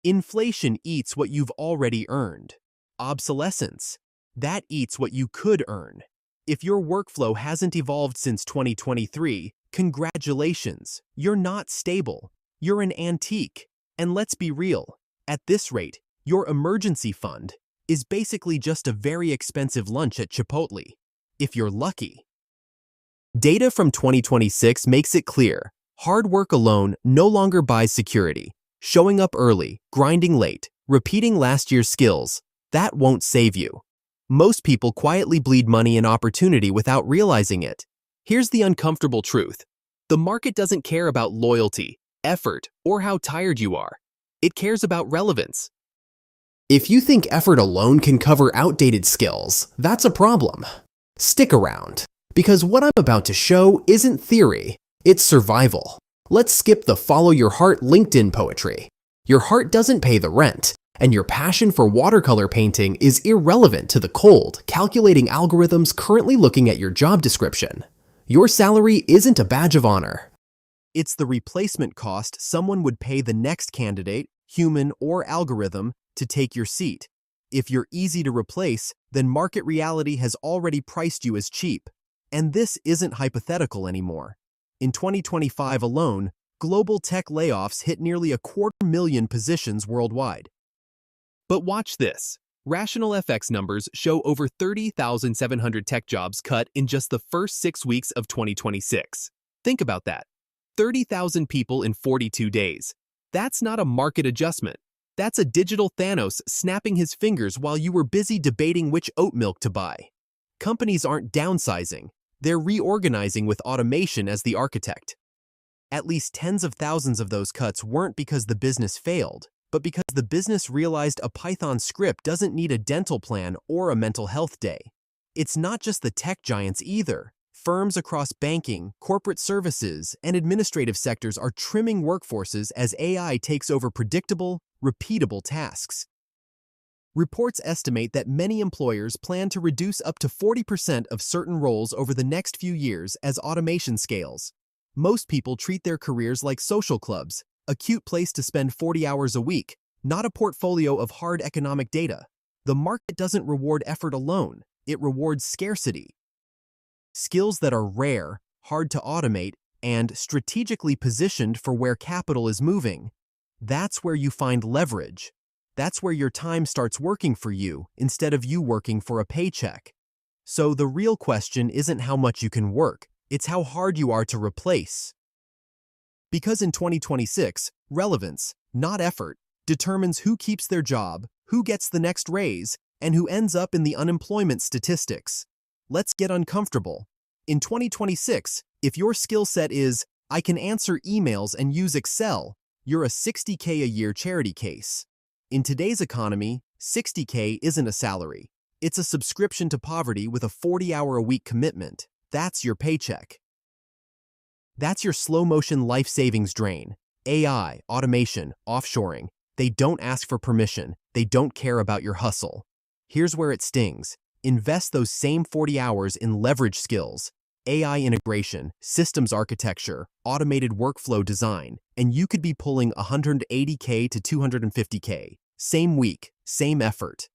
Inflation eats what you've already earned. Obsolescence, that eats what you could earn. If your workflow hasn't evolved since 2023, congratulations, you're not stable. You're an antique. And let's be real, at this rate, your emergency fund is basically just a very expensive lunch at Chipotle, if you're lucky. Data from 2026 makes it clear, hard work alone no longer buys security. Showing up early, grinding late, repeating last year's skills, that won't save you. Most people quietly bleed money and opportunity without realizing it. Here's the uncomfortable truth. The market doesn't care about loyalty, effort, or how tired you are. It cares about relevance. If you think effort alone can cover outdated skills, that's a problem. Stick around, because what I'm about to show isn't theory, it's survival. Let's skip the follow your heart LinkedIn poetry. Your heart doesn't pay the rent, and your passion for watercolor painting is irrelevant to the cold, calculating algorithms currently looking at your job description. Your salary isn't a badge of honor. It's the replacement cost someone would pay the next candidate, human or algorithm, to take your seat. If you're easy to replace, then market reality has already priced you as cheap. And this isn't hypothetical anymore. In 2025 alone, global tech layoffs hit nearly 250,000 positions worldwide. But watch this. Rational FX numbers show over 30,700 tech jobs cut in just the first 6 weeks of 2026. Think about that. 30,000 people in 42 days. That's not a market adjustment. That's a digital Thanos snapping his fingers while you were busy debating which oat milk to buy. Companies aren't downsizing. They're reorganizing with automation as the architect. At least tens of thousands of those cuts weren't because the business failed, but because the business realized a Python script doesn't need a dental plan or a mental health day. It's not just the tech giants either. Firms across banking, corporate services, and administrative sectors are trimming workforces as AI takes over predictable, repeatable tasks. Reports estimate that many employers plan to reduce up to 40% of certain roles over the next few years as automation scales. Most people treat their careers like social clubs, a cute place to spend 40 hours a week, not a portfolio of hard economic data. The market doesn't reward effort alone, it rewards scarcity. Skills that are rare, hard to automate, and strategically positioned for where capital is moving. That's where you find leverage. That's where your time starts working for you instead of you working for a paycheck. So the real question isn't how much you can work, it's how hard you are to replace. Because in 2026, relevance, not effort, determines who keeps their job, who gets the next raise, and who ends up in the unemployment statistics. Let's get uncomfortable. In 2026, if your skill set is, I can answer emails and use Excel, you're a $60K a year charity case. In today's economy, $60K isn't a salary. It's a subscription to poverty with a 40-hour-a-week commitment. That's your paycheck. That's your slow-motion life savings drain. AI, automation, offshoring. They don't ask for permission. They don't care about your hustle. Here's where it stings. Invest those same 40 hours in leverage skills, AI integration, systems architecture, automated workflow design, and you could be pulling $180K to $250K. Same week, same effort.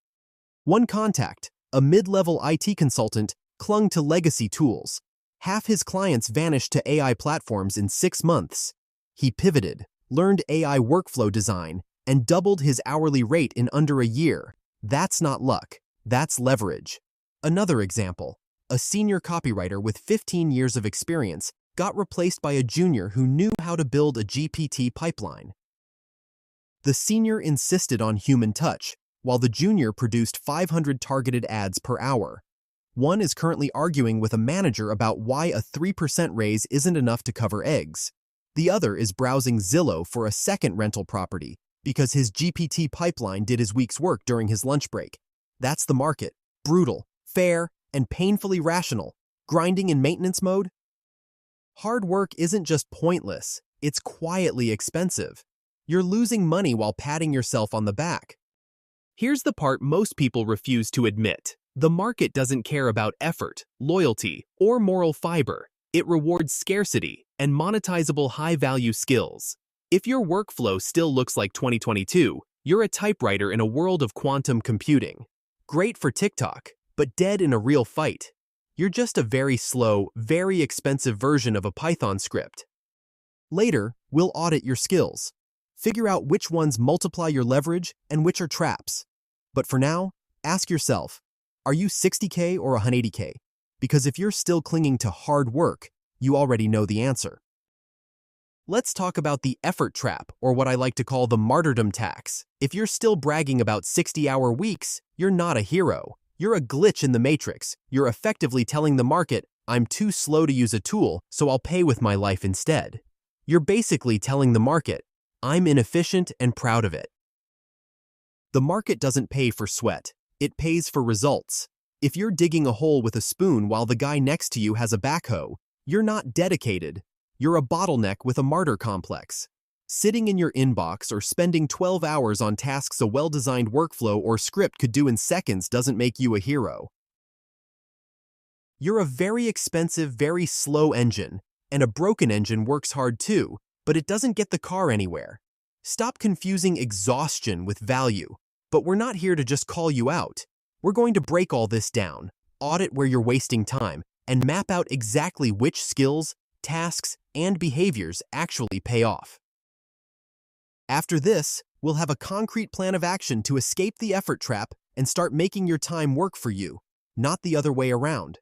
One contact, a mid-level IT consultant, clung to legacy tools. Half his clients vanished to AI platforms in 6 months. He pivoted, learned AI workflow design, and doubled his hourly rate in under a year. That's not luck. That's leverage. Another example, a senior copywriter with 15 years of experience got replaced by a junior who knew how to build a GPT pipeline. The senior insisted on human touch, while the junior produced 500 targeted ads per hour. One is currently arguing with a manager about why a 3% raise isn't enough to cover eggs. The other is browsing Zillow for a second rental property because his GPT pipeline did his week's work during his lunch break. That's the market. Brutal, fair, and painfully rational. Grinding in maintenance mode? Hard work isn't just pointless, it's quietly expensive. You're losing money while patting yourself on the back. Here's the part most people refuse to admit. The market doesn't care about effort, loyalty, or moral fiber. It rewards scarcity and monetizable high-value skills. If your workflow still looks like 2022, You're a typewriter in a world of quantum computing. Great for TikTok, but dead in a real fight. You're just a very slow, very expensive version of a Python script. Later, we'll audit your skills. Figure out which ones multiply your leverage and which are traps. But for now, ask yourself, are you 60K or 180K? Because if you're still clinging to hard work, you already know the answer. Let's talk about the effort trap, or what I like to call the martyrdom tax. If you're still bragging about 60-hour weeks, you're not a hero. You're a glitch in the matrix. You're effectively telling the market, I'm too slow to use a tool, so I'll pay with my life instead. You're basically telling the market, I'm inefficient and proud of it. The market doesn't pay for sweat. It pays for results. If you're digging a hole with a spoon while the guy next to you has a backhoe, you're not dedicated. You're a bottleneck with a martyr complex. Sitting in your inbox or spending 12 hours on tasks a well-designed workflow or script could do in seconds doesn't make you a hero. You're a very expensive, very slow engine, and a broken engine works hard too, but it doesn't get the car anywhere. Stop confusing exhaustion with value. But we're not here to just call you out. We're going to break all this down, audit where you're wasting time, and map out exactly which skills, tasks, and behaviors actually pay off. After this, we'll have a concrete plan of action to escape the effort trap and start making your time work for you, not the other way around.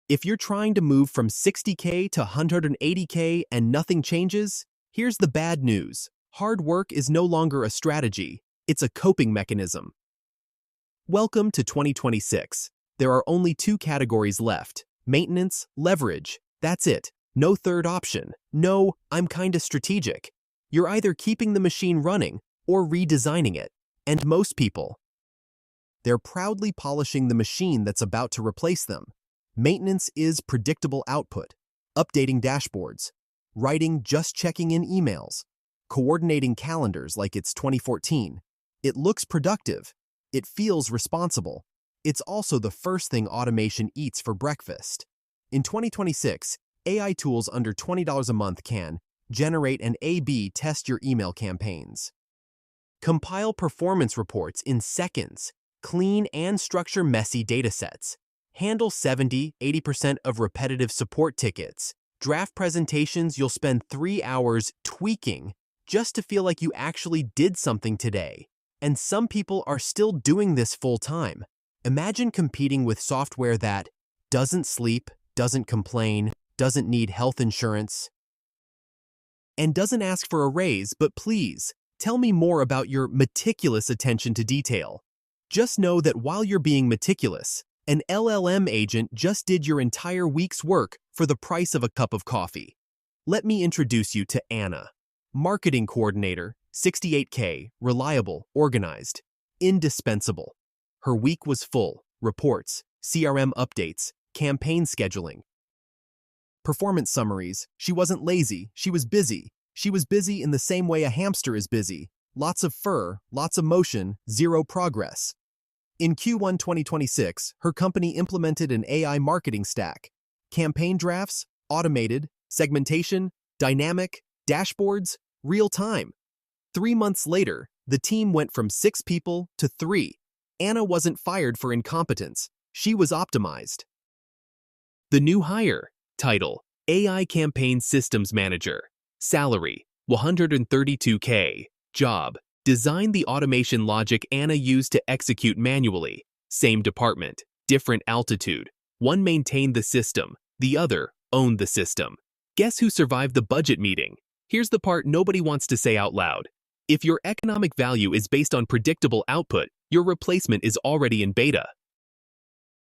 If you're trying to move from 60K to 180K and nothing changes, here's the bad news. Hard work is no longer a strategy, it's a coping mechanism. Welcome to 2026. There are only two categories left: maintenance, leverage. That's it. No third option. No, I'm kinda strategic. You're either keeping the machine running or redesigning it. And most people, they're proudly polishing the machine that's about to replace them. Maintenance is predictable output, updating dashboards, writing just checking in emails, coordinating calendars like it's 2014. It looks productive. It feels responsible. It's also the first thing automation eats for breakfast. In 2026, AI tools under $20 a month can generate and A/B test your email campaigns, compile performance reports in seconds, clean and structure messy datasets, handle 70–80% of repetitive support tickets, draft presentations you'll spend 3 hours tweaking just to feel like you actually did something today. And some people are still doing this full-time. Imagine competing with software that doesn't sleep, doesn't complain, doesn't need health insurance, and doesn't ask for a raise, but please, tell me more about your meticulous attention to detail. Just know that while you're being meticulous, an LLM agent just did your entire week's work for the price of a cup of coffee. Let me introduce you to Anna. Marketing coordinator, 68K, reliable, organized, indispensable. Her week was full: reports, CRM updates, campaign scheduling, performance summaries. She wasn't lazy, she was busy. She was busy in the same way a hamster is busy. Lots of fur, lots of motion, zero progress. In Q1 2026, her company implemented an AI marketing stack. Campaign drafts, automated, segmentation, dynamic, dashboards, real time. 3 months later, the team went from 6 people to 3. Anna wasn't fired for incompetence. She was optimized. The new hire. Title: AI Campaign Systems Manager. Salary: $132K. Job: design the automation logic Anna used to execute manually. Same department, different altitude. One maintained the system, the other owned the system. Guess who survived the budget meeting? Here's the part nobody wants to say out loud. If your economic value is based on predictable output, your replacement is already in beta.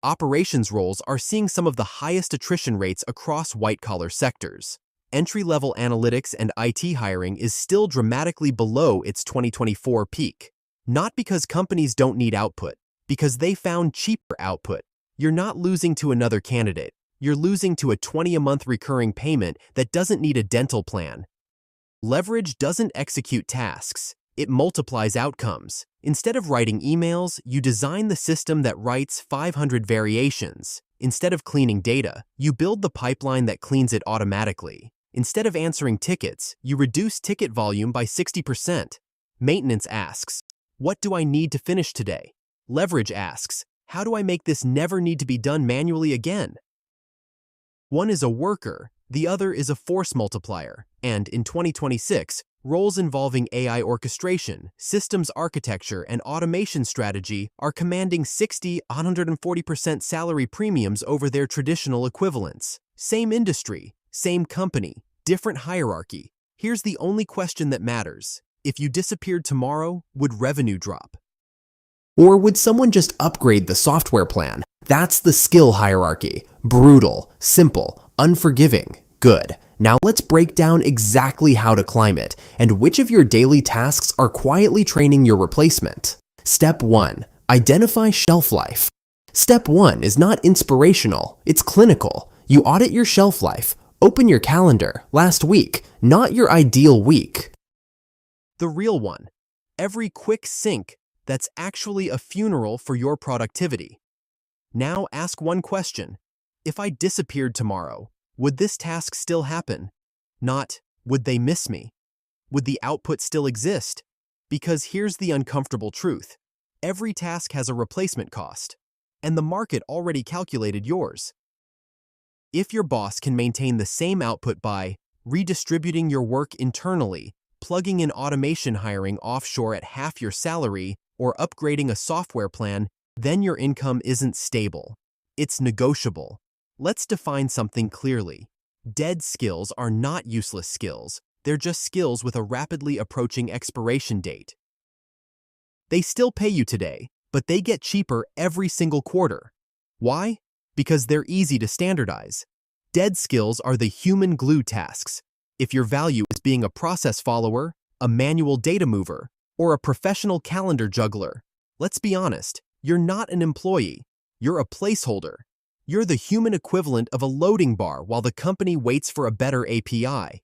Operations roles are seeing some of the highest attrition rates across white-collar sectors. Entry-level analytics and IT hiring is still dramatically below its 2024 peak. Not because companies don't need output, because they found cheaper output. You're not losing to another candidate. You're losing to a $20 a month recurring payment that doesn't need a dental plan. Leverage doesn't execute tasks. It multiplies outcomes. Instead of writing emails, you design the system that writes 500 variations. Instead of cleaning data, you build the pipeline that cleans it automatically. Instead of answering tickets, you reduce ticket volume by 60%. Maintenance asks, what do I need to finish today? Leverage asks, how do I make this never need to be done manually again? One is a worker, the other is a force multiplier, and in 2026, roles involving AI orchestration, systems architecture, and automation strategy are commanding 140% salary premiums over their traditional equivalents. Same industry, same company, different hierarchy. Here's the only question that matters. If you disappeared tomorrow, would revenue drop? Or would someone just upgrade the software plan? That's the skill hierarchy. Brutal, simple, unforgiving, good. Now let's break down exactly how to climb it and which of your daily tasks are quietly training your replacement. Step 1. Identify shelf life. Step 1 is not inspirational, it's clinical. You audit your shelf life. Open your calendar, last week, not your ideal week. The real one. Every quick sync that's actually a funeral for your productivity. Now ask one question. If I disappeared tomorrow, would this task still happen? Not, would they miss me? Would the output still exist? Because here's the uncomfortable truth. Every task has a replacement cost, and the market already calculated yours. If your boss can maintain the same output by redistributing your work internally, plugging in automation hiring offshore at half your salary, or upgrading a software plan, then your income isn't stable. It's negotiable. Let's define something clearly. Dead skills are not useless skills. They're just skills with a rapidly approaching expiration date. They still pay you today, but they get cheaper every single quarter. Why? Because they're easy to standardize. Dead skills are the human glue tasks. If your value is being a process follower, a manual data mover, or a professional calendar juggler, let's be honest, you're not an employee. You're a placeholder. You're the human equivalent of a loading bar while the company waits for a better API.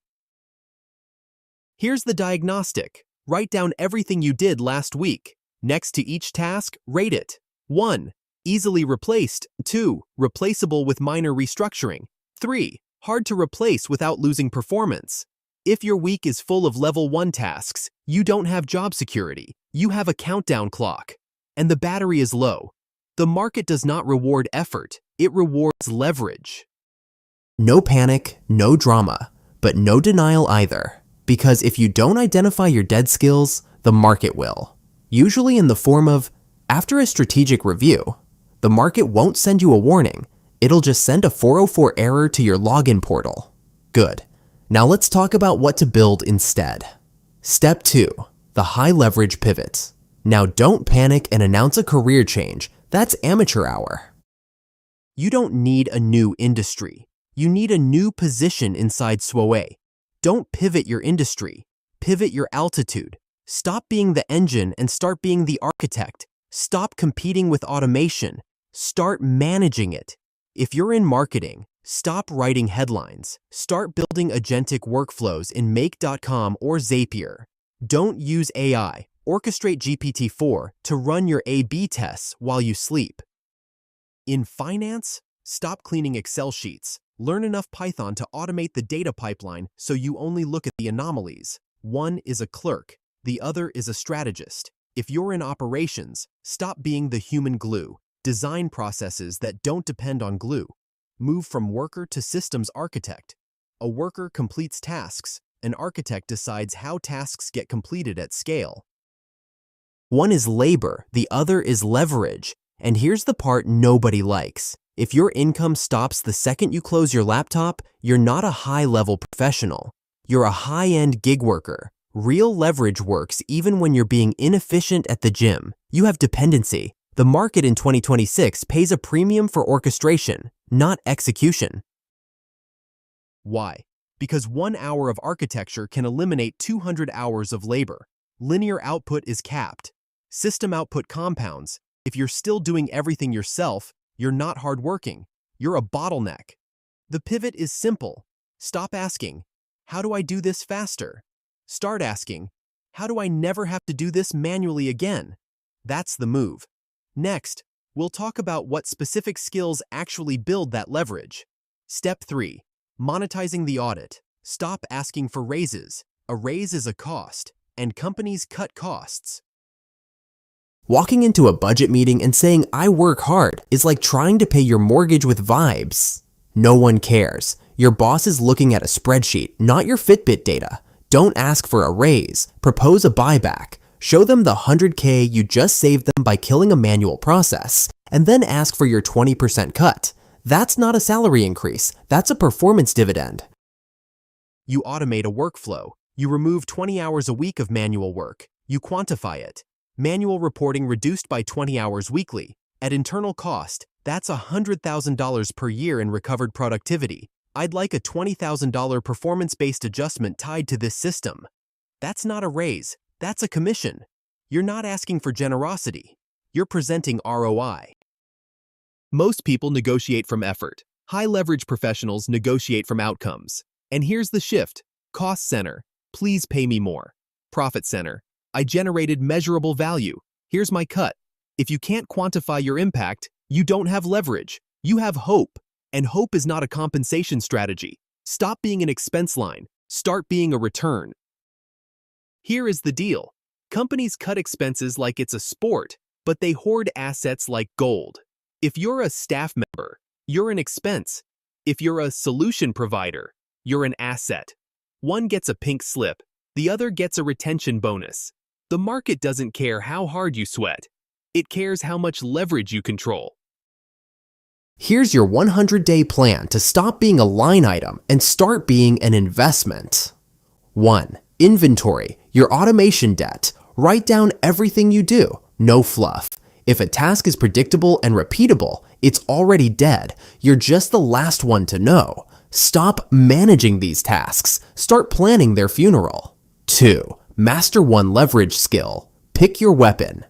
Here's the diagnostic. Write down everything you did last week. Next to each task, rate it. 1. Easily replaced. 2. Replaceable with minor restructuring. 3. Hard to replace without losing performance. If your week is full of level 1 tasks, you don't have job security. You have a countdown clock. And the battery is low. The market does not reward effort. It rewards leverage. No panic, no drama, but no denial either. Because if you don't identify your dead skills, the market will. Usually in the form of, after a strategic review, the market won't send you a warning. It'll just send a 404 error to your login portal. Good. Now let's talk about what to build instead. Step 2. The high leverage pivot. Now don't panic and announce a career change. That's amateur hour. You don't need a new industry. You need a new position inside SWOE. Don't pivot your industry. Pivot your altitude. Stop being the engine and start being the architect. Stop competing with automation. Start managing it. If you're in marketing, stop writing headlines. Start building agentic workflows in Make.com or Zapier. Don't use AI. Orchestrate GPT-4 to run your A/B tests while you sleep. In finance, stop cleaning Excel sheets. Learn enough Python to automate the data pipeline so you only look at the anomalies. One is a clerk, the other is a strategist. If you're in operations, stop being the human glue. Design processes that don't depend on glue. Move from worker to systems architect. A worker completes tasks. An architect decides how tasks get completed at scale. One is labor, the other is leverage. And here's the part nobody likes. If your income stops the second you close your laptop, you're not a high-level professional. You're a high-end gig worker. Real leverage works even when you're being inefficient at the gym. You have dependency. The market in 2026 pays a premium for orchestration, not execution. Why? Because 1 hour of architecture can eliminate 200 hours of labor. Linear output is capped. System output compounds. If you're still doing everything yourself, you're not hardworking. You're a bottleneck. The pivot is simple. Stop asking, how do I do this faster? Start asking, how do I never have to do this manually again? That's the move. Next, we'll talk about what specific skills actually build that leverage. Step 3. Monetizing the audit. Stop asking for raises. A raise is a cost. and companies cut costs. Walking into a budget meeting and saying, "I work hard," is like trying to pay your mortgage with vibes. No one cares. Your boss is looking at a spreadsheet, not your Fitbit data. Don't ask for a raise. Propose a buyback. Show them the $100K you just saved them by killing a manual process, and then ask for your 20% cut. That's not a salary increase. That's a performance dividend. You automate a workflow. You remove 20 hours a week of manual work. You quantify it. Manual reporting reduced by 20 hours weekly. At internal cost, that's $100,000 per year in recovered productivity. I'd like a $20,000 performance-based adjustment tied to this system. That's not a raise. That's a commission. You're not asking for generosity. You're presenting ROI. Most people negotiate from effort. High-leverage professionals negotiate from outcomes. And here's the shift. Cost center, please pay me more. Profit center, I generated measurable value. Here's my cut. If you can't quantify your impact, you don't have leverage. You have hope. And hope is not a compensation strategy. Stop being an expense line. Start being a return. Here is the deal. Companies cut expenses like it's a sport, but they hoard assets like gold. If you're a staff member, you're an expense. If you're a solution provider, you're an asset. One gets a pink slip, the other gets a retention bonus. The market doesn't care how hard you sweat. It cares how much leverage you control. Here's your 100-day plan to stop being a line item and start being an investment. 1. Inventory, your automation debt. Write down everything you do, no fluff. If a task is predictable and repeatable, it's already dead. You're just the last one to know. Stop managing these tasks. Start planning their funeral. 2. Master one leverage skill. Pick your weapon.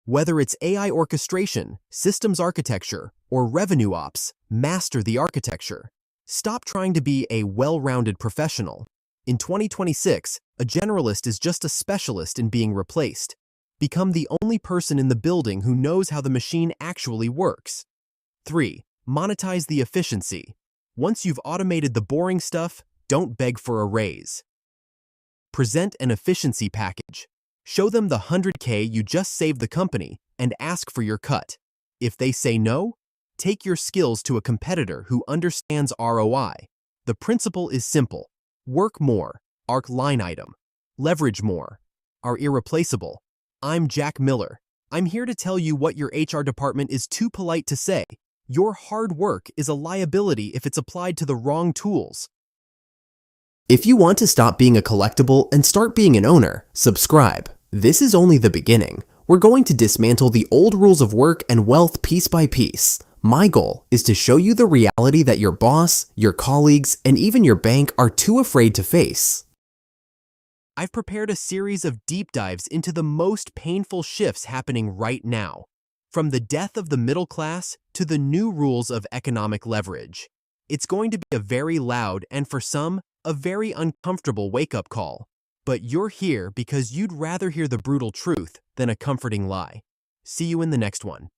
Whether it's AI orchestration, systems architecture, or revenue ops, master the architecture. Stop trying to be a well-rounded professional. In 2026, a generalist is just a specialist in being replaced. Become the only person in the building who knows how the machine actually works. 3. Monetize the efficiency. Once you've automated the boring stuff, don't beg for a raise. Present an efficiency package. Show them the $100K you just saved the company and ask for your cut. If they say no, take your skills to a competitor who understands ROI. The principle is simple. Work more, arc line item. Leverage more, are irreplaceable. I'm Jack Miller. I'm here to tell you what your HR department is too polite to say. Your hard work is a liability if it's applied to the wrong tools. If you want to stop being a collectible and start being an owner, subscribe. This is only the beginning. We're going to dismantle the old rules of work and wealth piece by piece. My goal is to show you the reality that your boss, your colleagues, and even your bank are too afraid to face. I've prepared a series of deep dives into the most painful shifts happening right now, from the death of the middle class to the new rules of economic leverage. It's going to be a very loud and, for some, a very uncomfortable wake-up call. But you're here because you'd rather hear the brutal truth than a comforting lie. See you in the next one.